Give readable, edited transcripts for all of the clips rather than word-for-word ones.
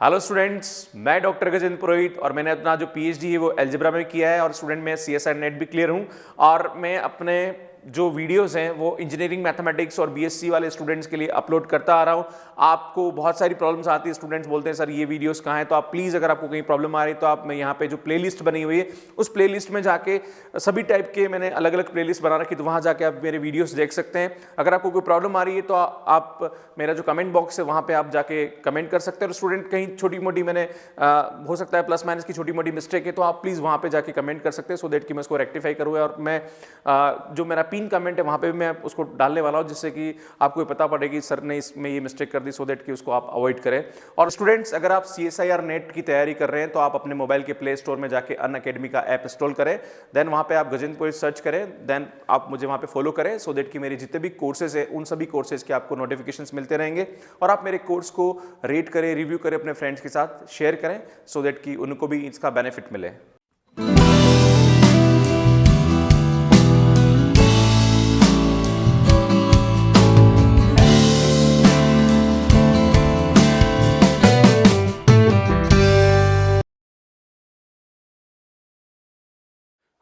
Hello students, मैं doctor Gajendra पुरोहित और मैंने अपना जो पीएचडी है वो अलजेब्रा में किया है और स्टूडेंट में सीएसआई नेट भी क्लियर हूँ। और मैं अपने जो वीडियोस हैं वो इंजीनियरिंग मैथमेटिक्स और बीएससी वाले स्टूडेंट्स के लिए अपलोड करता आ रहा हूँ। आपको बहुत सारी प्रॉब्लम्स आती है, स्टूडेंट्स बोलते हैं सर ये वीडियोस कहाँ हैं, तो आप प्लीज़ अगर आपको कहीं प्रॉब्लम आ रही है तो आप मैं यहाँ पे जो प्लेलिस्ट बनी हुई है उस प्लेलिस्ट में जाके सभी टाइप के मैंने अलग अलग प्लेलिस्ट बना रखी, तो वहाँ जाके आप मेरे वीडियोस देख सकते हैं। अगर आपको कोई प्रॉब्लम आ रही है तो आप मेरा जो कमेंट बॉक्स है वहाँ पे आप जाके कमेंट कर सकते हैं। और स्टूडेंट कहीं छोटी मोटी मैंने हो सकता है प्लस माइनस की छोटी मोटी मिस्टेक है तो आप प्लीज़ वहाँ पे जाके कमेंट कर सकते हैं, सो दैट कि मैं उसको रेक्टिफाई करूँ। और मैं जो मेरा पिन कमेंट है वहाँ पे मैं उसको डालने वाला हूँ, जिससे कि आपको पता पड़े कि सर ने इसमें ये मिस्टेक कर दी, सो दैट कि उसको आप अवॉइड करें। और स्टूडेंट्स, अगर आप CSIR नेट की तैयारी कर रहे हैं तो आप अपने मोबाइल के प्ले स्टोर में जाके अनअकैडमी का ऐप इंस्टॉल करें, देन वहाँ पे आप गजेंद्र पुरोहित सर्च करें, देन आप मुझे वहाँ पे फॉलो करें, सो दैट कि मेरे जितने भी कोर्सेज है उन सभी कोर्सेज के आपको नोटिफिकेशंस मिलते रहेंगे। और आप मेरे कोर्स को रेट करें, रिव्यू करें, अपने फ्रेंड्स के साथ शेयर करें, सो दैट कि उनको भी इसका बेनिफिट मिले।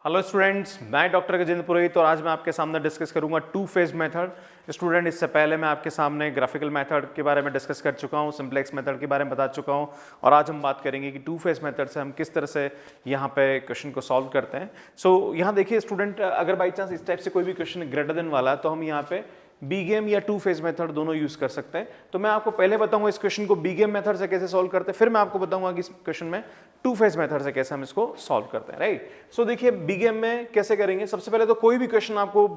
हेलो स्टूडेंट्स, मैं डॉक्टर गजेंद्र पुरोहित और आज मैं आपके सामने डिस्कस करूंगा टू फेज मेथड। स्टूडेंट, इससे पहले मैं आपके सामने ग्राफिकल मेथड के बारे में डिस्कस कर चुका हूं, सिंप्लेक्स मेथड के बारे में बता चुका हूं, और आज हम बात करेंगे कि टू फेज मेथड से हम किस तरह से यहां पे क्वेश्चन को सॉल्व करते हैं। सो यहां देखिए स्टूडेंट, अगर बाई चांस इस टाइप से कोई भी क्वेश्चन ग्रेटर देन वाला है तो हम यहाँ पे बी गेम या टू फेज मेथड दोनों यूज कर सकते हैं। तो मैं आपको पहले बताऊंगा इस क्वेश्चन को बी गेम मेथड से कैसे सॉल्व करते हैं, फिर मैं आपको बताऊंगा कि इस क्वेश्चन में टू फेज मेथड से कैसे हम इसको सॉल्व करते हैं, राइट। सो देखिए बी गेम में कैसे करेंगे। सबसे पहले तो कोई भी क्वेश्चन आपको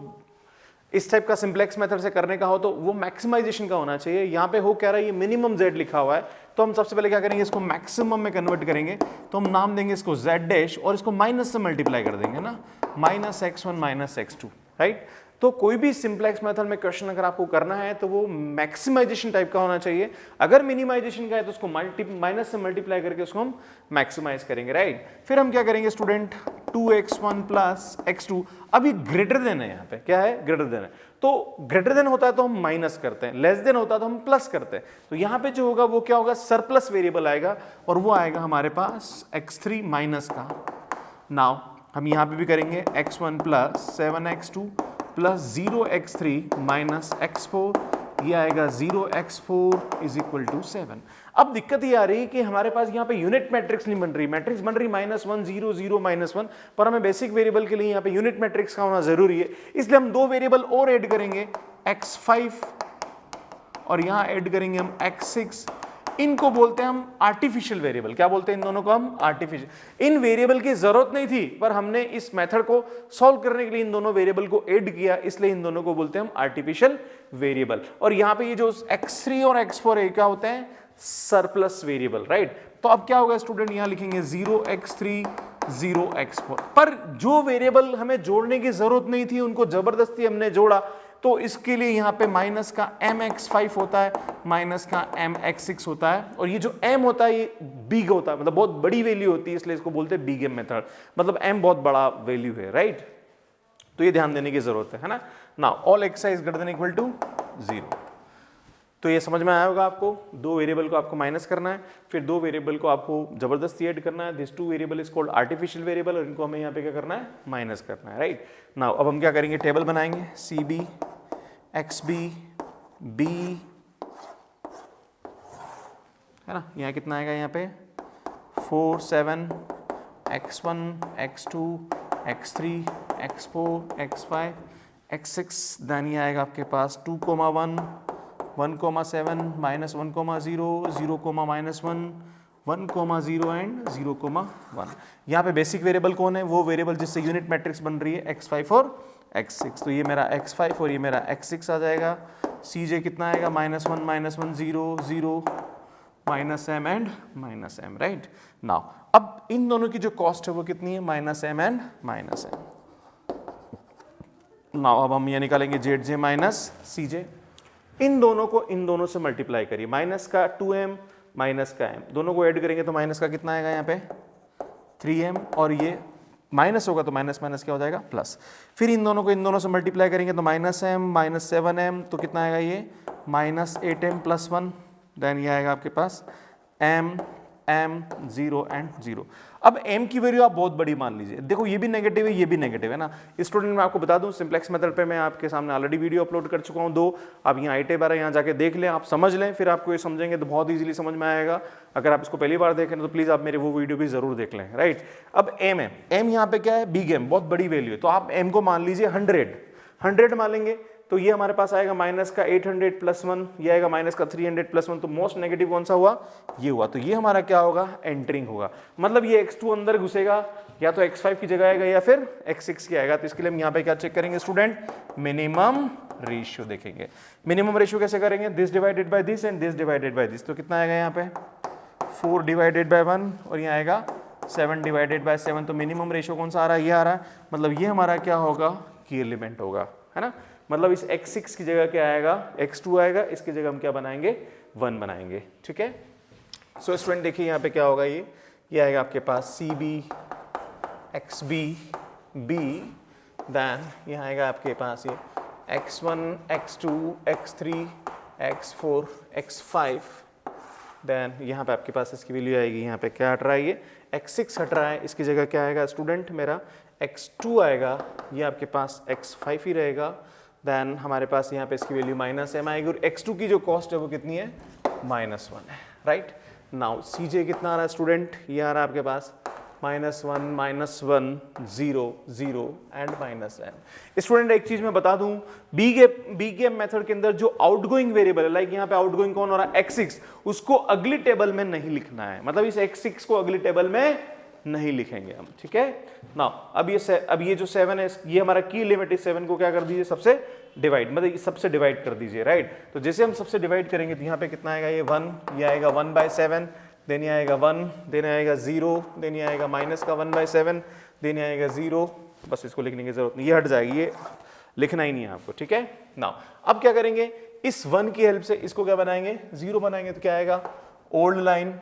इस टाइप का सिंप्लेक्स मेथड से करने का हो तो वो मैक्सिमाइजेशन का होना चाहिए। यहाँ पे हो क्या रहा है, ये मिनिमम z लिखा हुआ है, तो हम सबसे पहले क्या करेंगे, इसको मैक्सिमम में कन्वर्ट करेंगे। तो हम नाम देंगे इसको z डैश और इसको माइनस से मल्टीप्लाई कर देंगे ना, -x1 -x2, राइट। तो कोई भी सिंप्लेक्स मेथड में क्वेश्चन अगर आपको करना है तो वो मैक्सिमाइजेशन टाइप का होना चाहिए। अगर मिनिमाइजेशन का है तो उसको माइनस से मल्टीप्लाई करके उसको हम मैक्सिमाइज करेंगे, राइट। फिर हम क्या करेंगे स्टूडेंट, 2x1 प्लस x2, अभी ग्रेटर देन है, यहाँ पे क्या है, ग्रेटर देन है। तो ग्रेटर देन होता है तो हम माइनस करते हैं, लेस देन होता है तो हम प्लस करते हैं। तो यहाँ पे जो होगा वो क्या होगा, सरप्लस वेरिएबल आएगा और वो आएगा हमारे पास x3 माइनस का। नाउ हम यहाँ पे भी करेंगे x1 plus 7x2 plus 0x3 minus x4, ये आएगा 0x4 इज इक्वल टू 7। अब दिक्कत ये आ रही है कि हमारे पास यहाँ पे यूनिट मैट्रिक्स नहीं बन रही, मैट्रिक्स बन रही -1 0 0 -1, पर हमें बेसिक वेरिएबल के लिए यहाँ पे यूनिट मैट्रिक्स का होना जरूरी है। इसलिए हम दो वेरिएबल और ऐड करेंगे, x5 और यहाँ ऐड करेंगे हम x6। इनको बोलते हैं हम आर्टिफिशियल वेरिएबल। क्या बोलते हैं इन दोनों को हम, आर्टिफिशियल। इन वेरिएबल की जरूरत नहीं थी, पर हमने इस मेथड को सॉल्व करने के लिए इन दोनों वेरिएबल को ऐड किया, इसलिए इन दोनों को बोलते हैं हम आर्टिफिशियल वेरिएबल। और यहाँ पे ये जो x3 और x4 है क्या होते हैं, सरप्लस वेरिएबल, राइट। तो अब क्या होगा स्टूडेंट, यहाँ लिखेंगे 0x3 0x4, पर जो वेरिएबल हमें जोड़ने की जरूरत नहीं थी उनको जबरदस्ती हमने जोड़ा, तो इसके लिए यहाँ पे माइनस का mx5 होता है, माइनस का mx6 होता है, और ये जो m होता है ये बिग होता है, मतलब बहुत बड़ी वैल्यू होती है, इसलिए इसको बोलते हैं बिग m मेथड, मतलब m बहुत बड़ा वैल्यू है, राइट। तो ये ध्यान देने की जरूरत है ना। Now all x is greater than equal to 0। तो ये समझ में आया होगा आपको, दो वेरिएबल को आपको माइनस करना है, फिर दो वेरिएबल को आपको जबरदस्ती ऐड करना है। This two variable is called artificial variable, और इनको हमें यहाँ पे क्या करना है, माइनस करना है, राइट। नाउ अब हम क्या करेंगे, टेबल बनाएंगे, CB XB B है ना, यहाँ कितना आएगा, यहाँ पे 4 7 x1 x2 x3 x4 x5 x6, then ये आएगा आपके पास 2 1 1 7 -1 0 0 -1 1 0 एंड 0 1। यहाँ पे बेसिक वेरिएबल कौन है, वो वेरिएबल जिससे यूनिट मैट्रिक्स बन रही है x5 और x6। तो ये मेरा x5 और ये मेरा x6 आ जाएगा। CJ कितना आएगा, -1 0 0 -m and -m, right. Now अब इन दोनों की जो कॉस्ट है वो कितनी है, -m एंड -m। नाउ अब हम ये निकालेंगे ZJ माइनस CJ। इन दोनों को इन दोनों से मल्टीप्लाई करिए, माइनस का 2m माइनस का m, दोनों को ऐड करेंगे तो माइनस का कितना आएगा, यहाँ पे 3m, और ये माइनस होगा तो माइनस माइनस क्या हो जाएगा, प्लस। फिर इन दोनों को इन दोनों से मल्टीप्लाई करेंगे तो -m -7m, तो कितना आएगा ये, -8m + 1, देन ये आएगा आपके पास m m 0 एंड 0। अब m की वैल्यू आप बहुत बड़ी मान लीजिए, देखो ये भी नेगेटिव है, ये भी नेगेटिव है ना। स्टूडेंट मैं आपको बता दूं सिंप्लेक्स मेथड पे मैं आपके सामने ऑलरेडी वीडियो अपलोड कर चुका हूं 2, आप यहाँ आईटे बारह यहाँ जाके देख लें, आप समझ लें, फिर आपको ये समझेंगे तो बहुत ईजिली समझ में आएगा। अगर आप इसको पहली बार देखें तो प्लीज आप मेरे वो वीडियो भी जरूर देख लें, राइट। अब m है, m यहाँ पे क्या है, बिग m, बहुत बड़ी वैल्यू है, तो आप m को मान लीजिए 100 मान लेंगे, तो ये हमारे पास आएगा माइनस का 800 प्लस 1, ये आएगा माइनस का 300 प्लस 1, तो मोस्ट नेगेटिव कौन सा हुआ, ये हुआ, तो ये हमारा क्या होगा, एंटरिंग होगा, मतलब ये x2 अंदर घुसेगा, या तो x5 की जगह आएगा या फिर x6 की आएगा। तो इसके लिए हम यहाँ पे क्या चेक करेंगे स्टूडेंट, मिनिमम रेशियो देखेंगे। मिनिमम रेशियो कैसे करेंगे, this divided by this and this divided by this, तो कितना आएगा यहाँ पे 4 डिवाइडेड बाय 1 और यहाँ आएगा 7 डिवाइडेड बाय 7, तो मिनिमम रेशियो कौन सा आ रहा है, ये आ रहा है, मतलब ये हमारा क्या होगा, की एलिमेंट होगा, है ना। मतलब इस x6 की जगह क्या आएगा, x2 आएगा, इसकी जगह हम क्या बनाएंगे, 1 बनाएंगे, ठीक है। सो स्टूडेंट देखिए यहाँ पे क्या होगा, ये आएगा आपके पास CB XB B, देन यहाँ आएगा आपके पास ये x1 x2 x3 x4 x5, then यहाँ पे आपके पास इसकी वैल्यू आएगी, यहाँ पे क्या हट रहा है, ये x6 हट रहा है, इसकी जगह क्या आएगा स्टूडेंट मेरा x2 आएगा, ये आपके पास x5 ही रहेगा, देन हमारे पास यहाँ पे इसकी वैल्यू माइनस m आएगी और x2 की जो कॉस्ट है वो कितनी है, -1 है, राइट। नाउ CJ कितना आ रहा है स्टूडेंट, ये आ रहा है आपके पास -1 0 0 एंड -m। स्टूडेंट एक चीज मैं बता दूं, बिग गेम मेथड के अंदर जो आउटगोइंग वेरिएबल है, लाइक यहाँ पे आउटगोइंग कौन हो रहा है, x6, उसको अगली टेबल में नहीं लिखना है, मतलब इस x6 को अगली टेबल में नहीं लिखेंगे हम, ठीक है ना। अब ये जो 7 है, ये हमारा की लिमिट, इस 7 को क्या कर दीजिए, सबसे डिवाइड, मतलब सबसे डिवाइड कर दीजिए, राइट। तो जैसे हम सबसे डिवाइड करेंगे तो यहाँ पे कितना आएगा, ये 1, ये आएगा 1/7, देन ये आएगा 1, देन आएगा 0, देन ये आएगा माइनस का 1/7, देन ये आएगा 0, बस इसको लिखने की जरूरत नहीं, ये हट जाएगी, ये लिखना ही नहीं है आपको, ठीक है ना। अब क्या करेंगे, इस 1 की हेल्प से इसको क्या बनाएंगे, 0 बनाएंगे, तो क्या आएगा, old line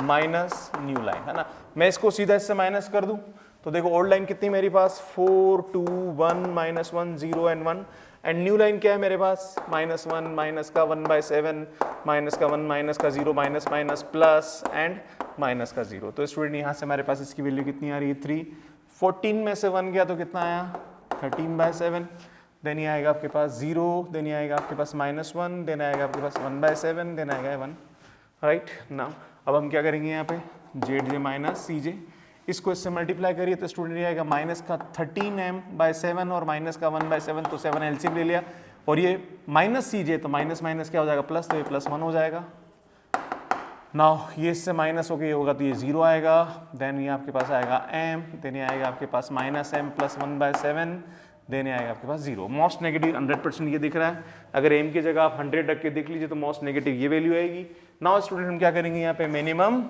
minus new line, है ना। मैं इसको सीधा इससे माइनस कर दूं तो देखो ओल्ड लाइन कितनी मेरे पास, 4 2 1 -1 0 एंड 1, एंड न्यू लाइन क्या है मेरे पास, -1 माइनस का 1/7 माइनस का 1 माइनस का 0 minus minus plus and minus का 0। तो स्टूडेंट यहाँ से हमारे पास इसकी वैल्यू कितनी आ रही है, 3, 14 में से 1 गया तो कितना आया, 13/7, देन ये आएगा आपके पास 0, देन ये आएगा आपके पास -1, देन आएगा आपके पास 1/7, देन आएगा 1, राइट ना। अब हम क्या करेंगे यहाँ पे, ZJ माइनस CJ, इसको इससे मल्टीप्लाई करिए तो स्टूडेंट ये आएगा माइनस का 13m/7 और माइनस का 1/7, तो 7 एलसीएम ले लिया, और ये माइनस CJ, तो माइनस माइनस क्या हो जाएगा, प्लस, तो ये +1 हो जाएगा। नाउ ये इससे माइनस हो गया होगा तो ये 0 आएगा, देन ये आपके पास आएगा m, देन ये आएगा आपके पास -m + 1/7, देन आएगा आपके पास 0। मोस्ट नेगेटिव 100% ये दिख रहा है, अगर m की जगह आप 100 रख के देख लीजिए तो मोस्ट नेगेटिव ये वैल्यू आएगी। नाउ स्टूडेंट हम क्या करेंगे, यहाँ पे मिनिमम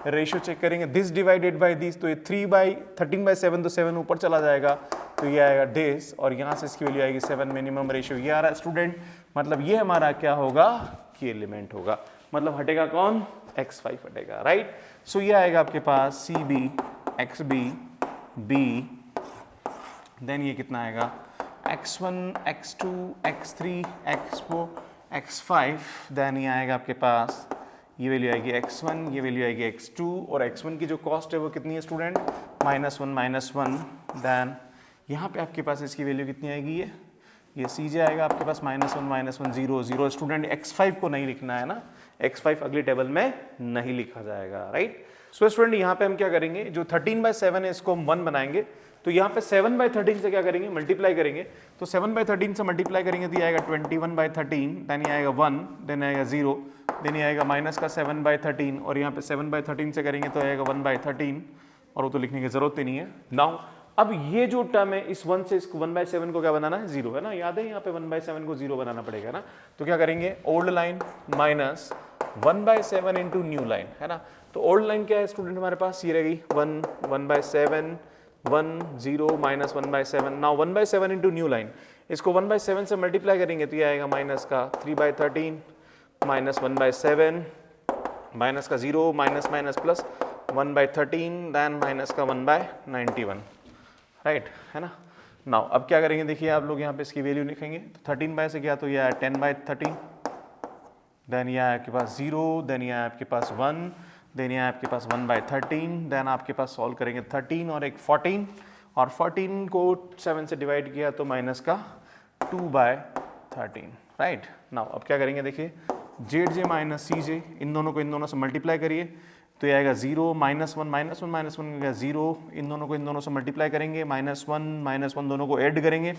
रेशियो चेक करेंगे, दिस डिवाइडेड बाय दिस, तो ये 13/7, तो 7 ऊपर चला जाएगा, तो ये आएगा दिस, और यहाँ से इसकी वैल्यू आएगी 7, मिनिमम रेशियो ये आ रहा है स्टूडेंट, मतलब ये हमारा क्या होगा, की एलिमेंट होगा, मतलब हटेगा कौन, x5 हटेगा, राइट। सो ये आएगा आपके पास CB XB B, देन ये कितना आएगा, x1 x2 x3 x4 x5, then ये आएगा आपके पास, ये वैल्यू आएगी x1, ये वैल्यू आएगी x2, और x1 की जो कॉस्ट है वो कितनी है स्टूडेंट, -1, देन यहाँ पे आपके पास इसकी वैल्यू कितनी आएगी, ये CJ आएगा आपके पास -1 0 0। स्टूडेंट x5 को नहीं लिखना है ना, x5 अगली टेबल में नहीं लिखा जाएगा, राइट। सो स्टूडेंट यहाँ पे हम क्या करेंगे, जो 13/7 है इसको हम 1 बनाएंगे, तो यहाँ पे 7/13 से क्या करेंगे, मल्टीप्लाई करेंगे, तो 7/13 से मल्टीप्लाई करेंगे तो ये आएगा 21/13, देन ये आएगा 1, देन आएगा 0, देन ये आएगा माइनस का 7/13, और यहाँ पे 7/13 से करेंगे तो आएगा 1/13, और वो तो लिखने की जरूरत ही नहीं है। नाउ अब ये जो टर्म है, इस 1 से इसको 1/7 को क्या बनाना है, 0, है ना, याद है यहाँ पे 1/7 को 0 बनाना पड़ेगा ना, तो क्या करेंगे, old line minus 1/7 into new line, है ना। तो ओल्ड लाइन क्या है स्टूडेंट हमारे पास, ये रहेगी 1/7 1 0 minus 1/7। Now 1/7 into new line, इसको 1/7 से मल्टीप्लाई करेंगे तो ये आएगा माइनस का 3/13 माइनस 1/7 माइनस का 0 minus minus plus 1/13, then minus का 1/91, राइट, है ना। नाउ अब क्या करेंगे, देखिए आप लोग यहाँ पे इसकी वैल्यू लिखेंगे, तो 13 से किया तो यह है 10/13, देन यह है आपके पास 0, देन यह है आपके पास 1, देन ये आपके पास 1/13, देन आपके पास सॉल्व करेंगे 13 और एक 14, और 14 को 7 से डिवाइड किया तो माइनस का 2/13, राइट। नाउ अब क्या करेंगे, देखिए ZJ माइनस CJ, इन दोनों से मल्टीप्लाई करिए तो ये आएगा 0, -1 -1 -1 का 0, इन दोनों से मल्टीप्लाई करेंगे, -1 दोनों को ऐड करेंगे,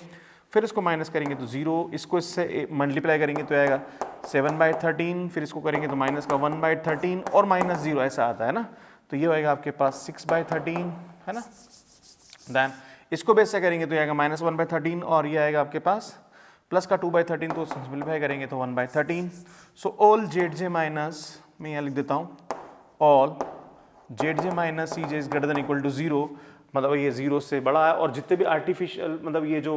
फिर इसको माइनस करेंगे तो 0, इसको इससे मल्टीप्लाई करेंगे तो आएगा 7/13, फिर इसको करेंगे तो माइनस का 1/13 और -0 ऐसा आता है ना, तो ये आएगा आपके पास 6/13, है ना। देन इसको बेस से करेंगे तो आएगा -1/13 और ये आएगा आपके पास प्लस का 2/13, तो सिंप्लीफाई करेंगे तो 1/13। सो ऑल ZJ माइनस, मैं यहाँ लिख देता हूँ, all ZJ minus CJ is greater than equal to 0, मतलब ये 0 से बड़ा है, और जितने भी आर्टिफिशियल, मतलब ये जो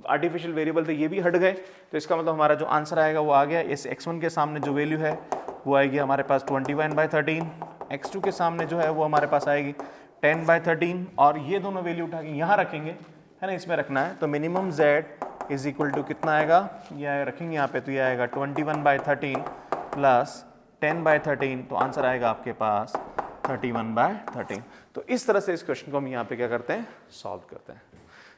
आर्टिफिशियल वेरिएबल थे ये भी हट गए, तो इसका मतलब हमारा जो आंसर आएगा वो आ गया। इस x1 के सामने जो वैल्यू है वो आएगी हमारे पास 21/13, x2 के सामने जो है वो हमारे पास आएगी 10/13, और ये दोनों वैल्यू उठा के यहाँ रखेंगे, है ना, इसमें रखना है, तो minimum z is equal to कितना आएगा, ये रखेंगे यहाँ पे, तो ये आएगा 21/13 प्लस 10/13, तो आंसर आएगा आपके पास 31/13। तो इस तरह से इस क्वेश्चन को हम यहाँ पे क्या करते हैं, सॉल्व करते हैं।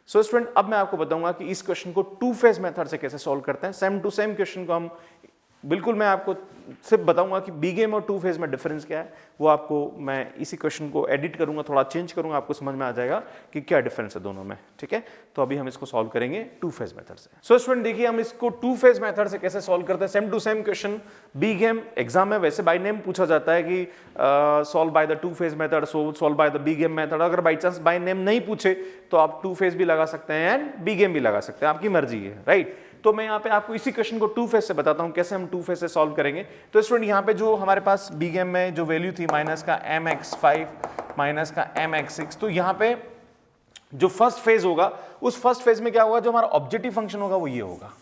सो स्टूडेंट, अब मैं आपको बताऊंगा कि इस क्वेश्चन को टू फेज मेथड से कैसे सॉल्व करते हैं। सेम टू सेम क्वेश्चन को हम बिल्कुल, मैं आपको सिर्फ बताऊंगा कि बी गेम और टू फेज में डिफरेंस क्या है, वो आपको मैं इसी क्वेश्चन को एडिट करूंगा, थोड़ा चेंज करूंगा, आपको समझ में आ जाएगा कि क्या डिफरेंस है दोनों में, ठीक है। तो अभी हम इसको सॉल्व करेंगे टू फेज मेथड से। सो स्टूडेंट देखिए, हम इसको टू फेज मेथड से कैसे सॉल्व करते हैं। Same to same question big M exam में वैसे बाय नेम पूछा जाता है कि solve by the two phase method, solve by the big M method. अगर बाई चांस बाय नेम नहीं पूछे तो आप टू फेज भी लगा सकते हैं एंड बी गेम भी लगा सकते हैं, आपकी मर्जी है, राइट। तो मैं यहाँ पे आपको इसी क्वेश्चन को टू फेज से बताता हूँ कैसे हम टू फेज से सॉल्व करेंगे। तो स्टूडेंट यहाँ पे जो हमारे पास बी गेम में जो वैल्यू थी माइनस का mx5 माइनस का mx6, तो यहाँ पे जो फर्स्ट फेज होगा उस फर्स्ट फेज में क्या होगा, जो हमारा ऑब्जेक्टिव फंक्शन होगा वो ये होगा,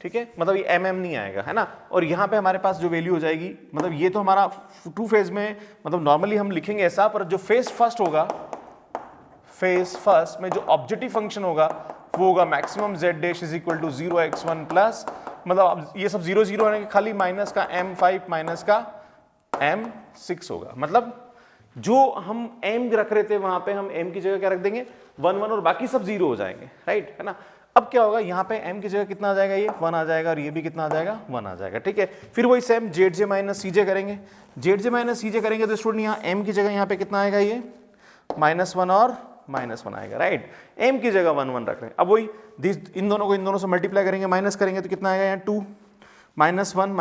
ठीक है, मतलब ये mm नहीं आएगा, है ना। और यहाँ पे हमारे पास जो वैल्यू हो जाएगी, मतलब ये तो हमारा टू फेज में, मतलब नॉर्मली हम लिखेंगे ऐसा, पर जो फेज फर्स्ट होगा, फेज फर्स्ट में जो ऑब्जेक्टिव फंक्शन होगा वो होगा maximum z dash is equal to 0x1 plus, मतलब ये सब 0 0 होने के खाली माइनस का m5 माइनस का m6 होगा। मतलब जो हम m रख रहे थे वहां पे हम m की जगह क्या रख देंगे, 1 1, और बाकी सब 0 हो जाएंगे, राइट, है ना। अब क्या होगा, यहाँ पे m की जगह कितना आ जाएगा, ये 1 आ जाएगा, और ये भी कितना आ जाएगा, 1 आ जाएगा, ठीक है। फिर वही सेम ZJ माइनस CJ करेंगे, ZJ माइनस CJ करेंगे तो स्टूडेंट यहाँ m की जगह यहाँ पे कितना आएगा, ये -1 और -1 आएगा, राइट। m की जगह 1 1 रख रहे हैं। अब वही इन दोनों से मल्टीप्लाई करेंगे, माइनस करेंगे तो कितना आएगा, यहाँ 2 -1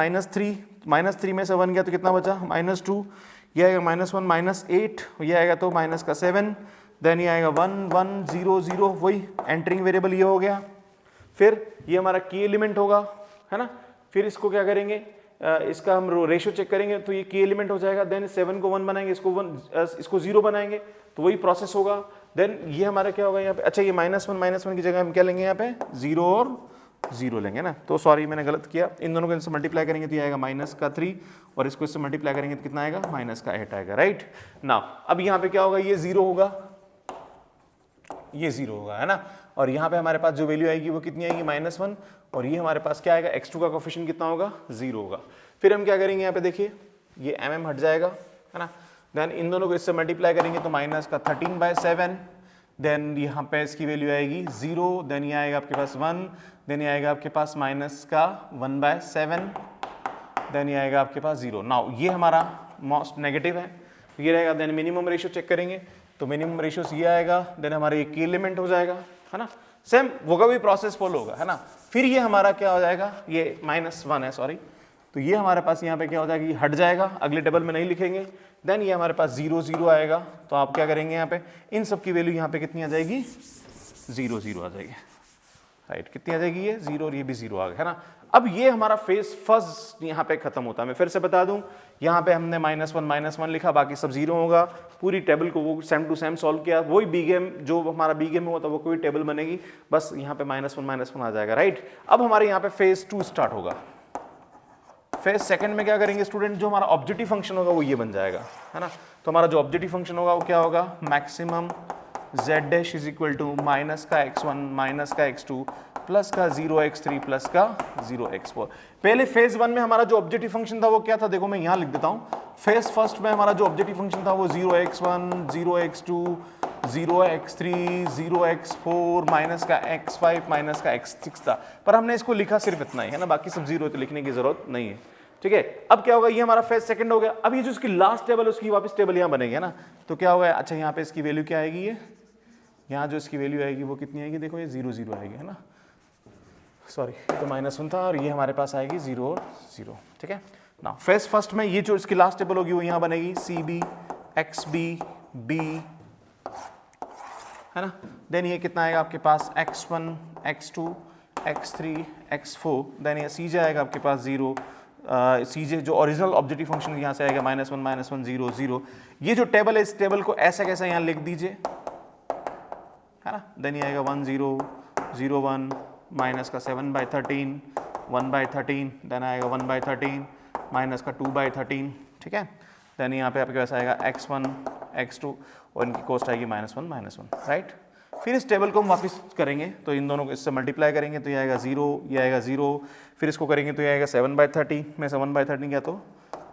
-3 में से 1 गया तो कितना बचा, -2, ये आएगा -1 -8, ये आएगा तो माइनस का 7, देन ये आएगा 1 1 0 0, वही एंटरिंग वेरिएबल ये हो गया। फिर ये हमारा की एलिमेंट होगा, है ना। फिर इसको क्या करेंगे, इसका हम रेशियो चेक करेंगे तो ये की एलिमेंट हो जाएगा। देन 7 को 1 बनाएंगे, इसको 0 बनाएंगे, तो वही प्रोसेस होगा। देन ये हमारा क्या होगा यहाँ पे, अच्छा ये -1 की जगह हम क्या लेंगे, यहाँ पे 0 और 0 लेंगे ना, तो सॉरी मैंने गलत किया, इन दोनों को इनसे मल्टीप्लाई करेंगे तो ये आएगा -3, और इसको इससे मल्टीप्लाई करेंगे तो कितना आएगा, -8 आएगा, राइट ना। अब यहाँ पे क्या होगा, ये 0 होगा, ये 0 होगा, है ना। और यहाँ पे हमारे पास जो वैल्यू आएगी वो कितनी आएगी, -1, और ये हमारे पास क्या आएगा, x2 का कोफिशिएंट कितना होगा, 0 होगा। फिर हम क्या करेंगे, यहाँ पे देखिए ये mm हट जाएगा, है ना। देन इन दोनों को इससे मल्टीप्लाई करेंगे तो माइनस का 13/7, देन यहाँ पे इसकी वैल्यू आएगी 0, देन ये आएगा आपके पास 1, देन ये आएगा आपके पास माइनस का 1/7, देन ये आएगा आपके पास 0। नाउ ये हमारा मोस्ट नेगेटिव है, ये रहेगा। देन मिनिमम रेशियो चेक करेंगे तो मिनिमम रेशियो ये आएगा, देन हमारा ये की एलिमेंट हो जाएगा, है ना। सेम वो का भी प्रोसेस फॉलो होगा, है ना। फिर ये हमारा क्या हो जाएगा, ये -1 है, सॉरी, तो ये हमारे पास यहाँ पे क्या हो जाएगा, ये हट जाएगा, अगले टेबल में नहीं लिखेंगे। देन ये हमारे पास 0 0 आएगा, तो आप क्या करेंगे, यहाँ पे इन सब की वैल्यू यहाँ पे कितनी आ जाएगी, 0 0 आ जाएगी, राइट। कितनी आ जाएगी, ये 0 और ये भी 0 आ गया, है ना। अब ये हमारा फेज फर्स्ट यहाँ पे खत्म होता है। मैं फिर से बता दूं, यहाँ पे हमने -1 लिखा, बाकी सब 0 होगा। पूरी टेबल को वो सेम टू सेम सॉल्व किया, वही बी गेम जो हमारा बी गेम में होता है वो कोई टेबल बनेगी, बस यहाँ पे -1 आ जाएगा, राइट। अब हमारे यहाँ पे फेज 2 स्टार्ट होगा। फेज सेकंड में क्या करेंगे स्टूडेंट, जो हमारा ऑब्जेक्टिव फंक्शन होगा वो ये बन जाएगा, है ना। तो हमारा जो ऑब्जेक्टिव फंक्शन होगा वो क्या होगा, maximum z dash is equal to minus का x1 माइनस का x2 प्लस का 0x3 प्लस का 0x4। पहले फेज 1 में हमारा जो ऑब्जेक्टिव फंक्शन था वो क्या था, देखो मैं यहां लिख देता हूं। फेज फर्स्ट में हमारा जो ऑब्जेक्टिव फंक्शन था वो 0x1 0x2 0x3 0x4 minus का x5 माइनस का x6 था, पर हमने इसको लिखा सिर्फ इतना ही है ना, बाकी सब जीरो तो लिखने की जरूरत नहीं है। ठीक है, अब क्या होगा, ये हमारा फेज सेकंड हो गया। अब ये जो इसकी लास्ट टेबल है उसकी वापस टेबल यहाँ बनेगी, है ना। तो क्या होगा, अच्छा यहाँ पे इसकी वैल्यू क्या आएगी, ये यहाँ जो इसकी वैल्यू आएगी वो कितनी आएगी, देखो ये 0 0 आएगी, है ना। सॉरी, तो -1 था और ये हमारे पास आएगी 0 और 0। ठीक है ना, फेज फर्स्ट में ये जो इसकी लास्ट टेबल होगी वो यहाँ बनेगी CB XB B, है ना। देन ये कितना आएगा आपके पास x1 x2 x3 x4, then ये CJ आएगा आपके पास 0, CJ जो ओरिजिनल ऑब्जेक्टिव फंक्शन यहाँ से आएगा -1 0 0। ये जो टेबल है इस टेबल को ऐसा कैसा यहाँ लिख दीजिए, है ना। देन ये आएगा 1 0 0 1 माइनस का 7/13 1/13, देन आएगा 1/13 माइनस का 2/13। ठीक है, देन यहाँ पे आपके पास आएगा x1 x2 और इनकी कॉस्ट आएगी -1 राइट। फिर इस टेबल को हम वापस करेंगे तो इन दोनों को इससे मल्टीप्लाई करेंगे तो ये आएगा 0, ये आएगा 0, फिर इसको करेंगे तो ये आएगा 7/13 में 7/13 क्या तो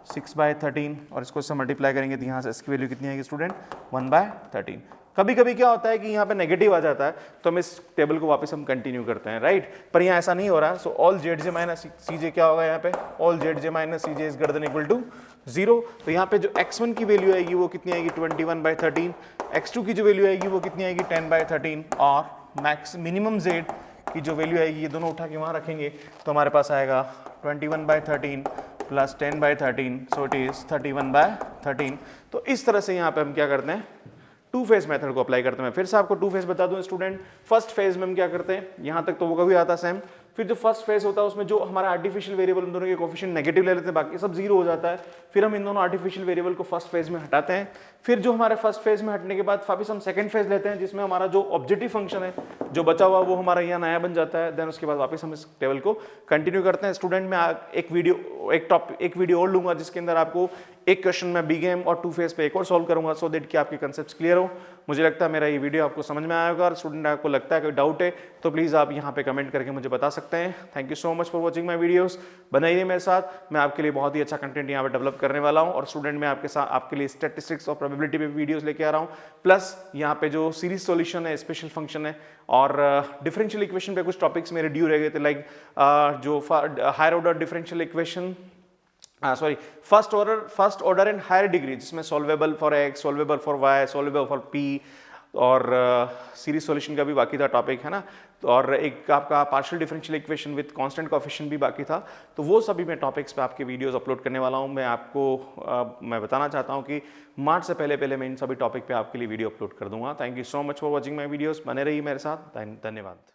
6/13 और इसको इससे मल्टीप्लाई करेंगे तो यहाँ से इसकी वैल्यू कितनी आएगी स्टूडेंट 1/13। कभी कभी क्या होता है कि यहाँ पे नेगेटिव आ जाता है तो हम इस टेबल को वापस हम कंटिन्यू करते हैं राइट, पर यहाँ ऐसा नहीं हो रहा। So all ZJ minus CJ क्या होगा यहाँ पे, all ZJ minus CJ is greater than equal to 0। तो यहाँ पे जो x1 की वैल्यू आएगी वो कितनी आएगी 21/13, x2 की जो वैल्यू आएगी वो कितनी आएगी 10/13 और मैक्स मिनिमम Z की जो वैल्यू आएगी ये दोनों उठा के वहाँ रखेंगे तो हमारे पास आएगा 21/13 प्लस 10/13, सो इट इज 31/13। तो इस तरह से यहाँ पे हम क्या करते हैं, टू फेज मेथड को अप्लाई करते हैं। फिर से आपको टू फेज बता दूं स्टूडेंट, फर्स्ट फेज में हम क्या करते हैं, यहां तक तो वो कभी आता सेम। फिर जो फर्स्ट फेज होता है उसमें जो हमारा आर्टिफिशियल वेरिएबल, उन दोनों के कोफिशिएंट नेगेटिव ले लेते हैं, बाकी सब जीरो हो जाता है। फिर हम इन दोनों आर्टिफिशियल वेरिएबल को फर्स्ट फेज में हटाते हैं। फिर जो हमारे फर्स्ट फेज में हटने के बाद वापिस हम सेकंड फेज लेते हैं जिसमें हमारा जो ऑब्जेक्टिव फंक्शन है जो बचा हुआ वो हमारा यहाँ नया बन जाता है। देन उसके बाद वापस हम इस टेबल को कंटिन्यू करते हैं। स्टूडेंट मैं एक वीडियो और लूंगा जिसके अंदर आपको एक क्वेश्चन में बिग गेम और टू फेज पे एक और सॉल्व करूंगा सो दैट कि आपके कंसेप्ट क्लियर हो। मुझे लगता है मेरा ये वीडियो आपको समझ में आया होगा। और स्टूडेंट आपको लगता है कोई डाउट है तो प्लीज़ आप यहाँ पे कमेंट करके मुझे बता सकते हैं। Thank you so much for watching my videos. बने रहिए मेरे साथ, मैं आपके लिए बहुत ही अच्छा कंटेंट यहाँ पे डेवलप करने वाला हूँ। और स्टूडेंट मैं आपके लिए स्टैटिस्टिक्स और प्रोबेबिलिटी पे वीडियोस लेके आ रहा हूँ, प्लस यहाँ पे जो सीरीज सॉल्यूशन है, स्पेशल फंक्शन है और डिफरेंशियल इक्वेशन पे कुछ टॉपिक्स मेरे ड्यू रह गए थे, लाइक जो higher order differential equation, sorry first order and higher degree, जिसमें solvable for x, solvable for y, solvable for p और सीरीज सॉल्यूशन का भी बाकी था टॉपिक, है ना। तो और एक आपका partial differential equation with constant coefficient भी बाकी था। तो वो सभी मैं टॉपिक्स पे आपके वीडियोस अपलोड करने वाला हूँ। मैं आपको मैं बताना चाहता हूँ कि मार्च से पहले मैं इन सभी टॉपिक पे आपके लिए वीडियो अपलोड कर दूंगा। Thank you so much for watching my videos. बने रहिए मेरे साथ, धन्यवाद।